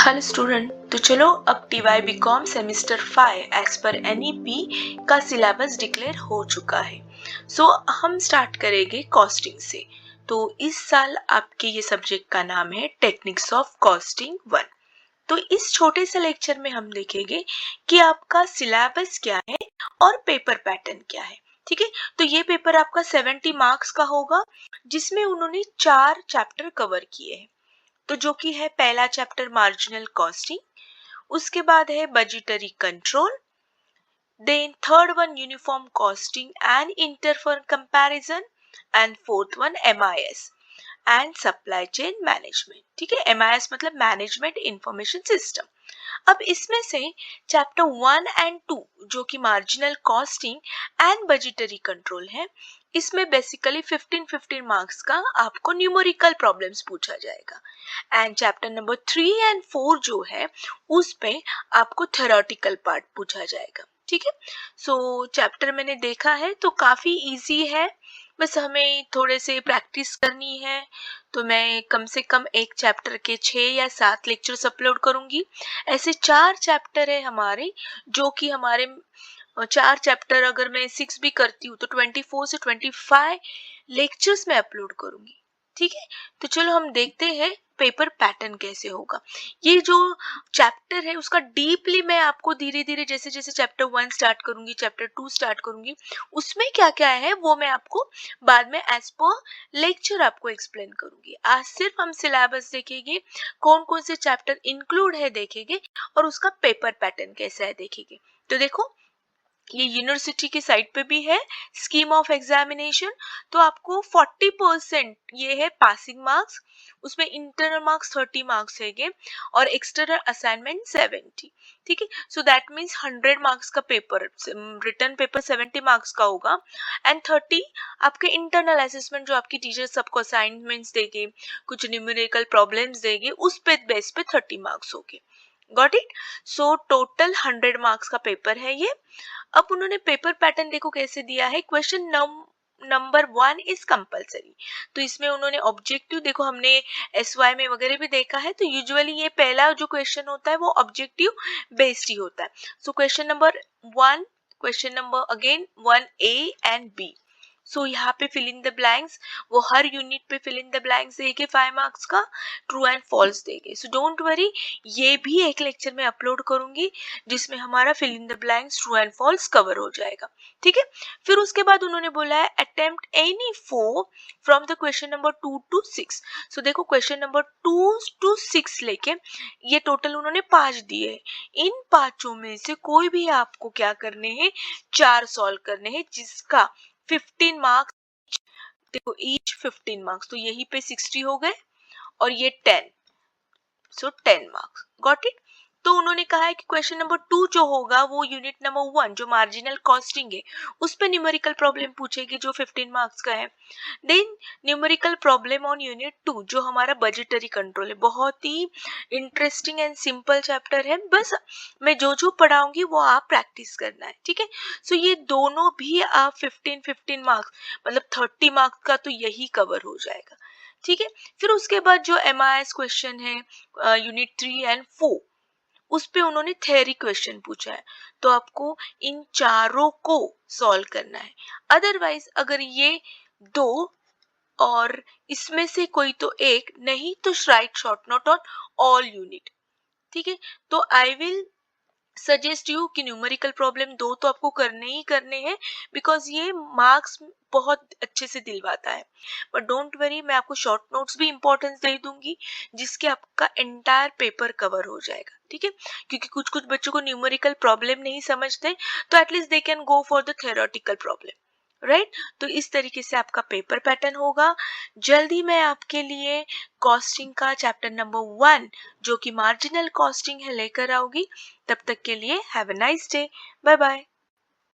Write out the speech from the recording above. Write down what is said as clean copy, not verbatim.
Hello student, तो चलो अब TY BCom semester 5 as per NEP का सिलेबस डिक्लेयर हो चुका है। हम स्टार्ट करेंगे कॉस्टिंग से। तो इस साल आपके ये सब्जेक्ट का नाम है टेक्निक्स ऑफ कॉस्टिंग 1। तो इस छोटे से लेक्चर में हम देखेंगे कि आपका सिलेबस क्या है और पेपर पैटर्न क्या है। ठीक है, तो ये पेपर आपका 70 मार्क्स का होगा, जिसमें उन्होंने 4 चैप्टर कवर किए हैं। तो जो कि है पहला चैप्टर मार्जिनल कॉस्टिंग, उसके बाद है budgetary control, then third one uniform costing and interfirm comparison, and fourth one MIS and supply chain management. ठीक है, MIS मतलब मैनेजमेंट इंफॉर्मेशन सिस्टम। अब इसमें से चैप्टर 1 एंड 2 जो कि marginal costing and budgetary control है, इसमें बेसिकली 15 मार्क्स का आपको न्यूमेरिकल प्रॉब्लम्स पूछा जाएगा। एंड चैप्टर नंबर 3 एंड 4 जो है उस पे आपको थ्योरेटिकल पार्ट पूछा जाएगा। ठीक है, सो चैप्टर मैंने देखा है तो काफी इजी है, बस हमें थोड़े से प्रैक्टिस करनी है। तो मैं कम से कम एक चैप्टर के 6 या 7 लेक्चर्स अपलोड करूंगी। ऐसे 4 चैप्टर है हमारे, जो कि हमारे 4 चैप्टर अगर मैं 6 भी करती हूँ तो 24 से 25 लेक्चर्स में अपलोड करूंगी। ठीक है, तो चलो हम देखते हैं पेपर पैटर्न कैसे होगा। ये जो चैप्टर है उसका डीपली मैं आपको धीरे धीरे जैसे जैसे चैप्टर 1 स्टार्ट करूंगी, चैप्टर 2 स्टार्ट करूंगी, उसमें क्या क्या है वो मैं आपको बाद में एज पर लेक्चर आपको एक्सप्लेन करूंगी। आज सिर्फ हम सिलेबस देखेंगे, कौन कौन से चैप्टर इंक्लूड है देखेंगे, और उसका पेपर पैटर्न कैसा है देखेंगे। तो देखो, ये यूनिवर्सिटी की साइट पे भी है स्कीम ऑफ एग्जामिनेशन। तो आपको 40% ये है पासिंग मार्क्स, उसमें इंटरनल मार्क्स 30 मार्क्स है और एक्सटर्नल असाइनमेंट 70। ठीक है, सो दैट मीन्स 100 मार्क्स का पेपर, रिटर्न पेपर 70 मार्क्स का होगा, एंड 30 आपके इंटरनल असेसमेंट जो आपकी टीचर सबको असाइनमेंट्स देगी, कुछ न्यूमेरिकल प्रॉब्लम्स देगी, उस पे बेस पे 30 मार्क्स होंगे। Got it. So total 100 marks का पेपर है ये। अब उन्होंने पेपर पैटर्न देखो कैसे दिया है। Question number 1 is compulsory. तो इसमें उन्होंने ऑब्जेक्टिव देखो, हमने SY में वगैरह भी देखा है, तो यूजुअली ये पहला जो क्वेश्चन होता है वो ऑब्जेक्टिव बेस्ड ही होता है। So question number 1, question number again 1A and B। सो यहाँ पे फिल इन द ब्लैंक्स, वो हर यूनिट पे फिल इन द ब्लैंक्स देके 5 मार्क्स का ट्रू एंड फॉल्स देंगे। सो डोंट वरी, ये भी एक लेक्चर में अपलोड करूंगी जिसमें हमारा fill in the blanks true and false cover हो जाएगा। ठीक है, फिर उसके बाद उन्होंने बोला है attempt any 4 from the question number 2 to 6। सो देखो, क्वेश्चन नंबर 2 to 6 लेके ये टोटल उन्होंने 5 दिए हैं। इन 5 में से कोई भी आपको क्या करने हैं, 4 सॉल्व करने हैं, जिसका 15 मार्क्स। देखो, ईच 15 मार्क्स, तो यहीं पे 60 हो गए और ये 10, सो 10 मार्क्स। Got it. तो उन्होंने कहा है कि क्वेश्चन नंबर 2 जो होगा वो यूनिट नंबर 1 जो मार्जिनल कॉस्टिंग है उस पे न्यूमेरिकल प्रॉब्लम पूछेगी जो 15 मार्क्स का है। Then numerical problem on unit 2 जो हमारा बजटरी कंट्रोल है, बहुत ही इंटरेस्टिंग एंड सिंपल चैप्टर है। बस मैं जो जो पढ़ाऊंगी वो आप प्रैक्टिस करना है। ठीक है, सो ये दोनों भी आप 15 मार्क्स मतलब 30 मार्क्स का तो यही कवर हो जाएगा। ठीक है, फिर उसके बाद जो MIS क्वेश्चन है यूनिट 3 एंड 4, उस पे उन्होंने थ्योरी क्वेश्चन पूछा है, तो आपको इन चारों को सॉल्व करना है। अदरवाइज अगर ये दो और इसमें से कोई तो एक नहीं, तो right short note on all unit. ठीक है, तो आई विल सजेस्ट यू कि न्यूमेरिकल प्रॉब्लम 2 तो आपको करने ही करने हैं, बिकॉज ये मार्क्स बहुत अच्छे से दिलवाता है। बट डोंट वरी, मैं आपको शॉर्ट नोट्स भी इंपॉर्टेंस दे दूंगी जिसके आपका एंटायर पेपर कवर हो जाएगा। ठीक है, क्योंकि कुछ कुछ बच्चों को न्यूमेरिकल प्रॉब्लम नहीं समझते, तो at least they can go for the theoretical problem, right. तो इस तरीके से आपका पेपर पैटर्न होगा। जल्दी मैं आपके लिए कॉस्टिंग का चैप्टर नंबर 1 जो कि मार्जिनल कॉस्टिंग है लेकर आऊंगी। तब तक के लिए have a nice day, bye bye.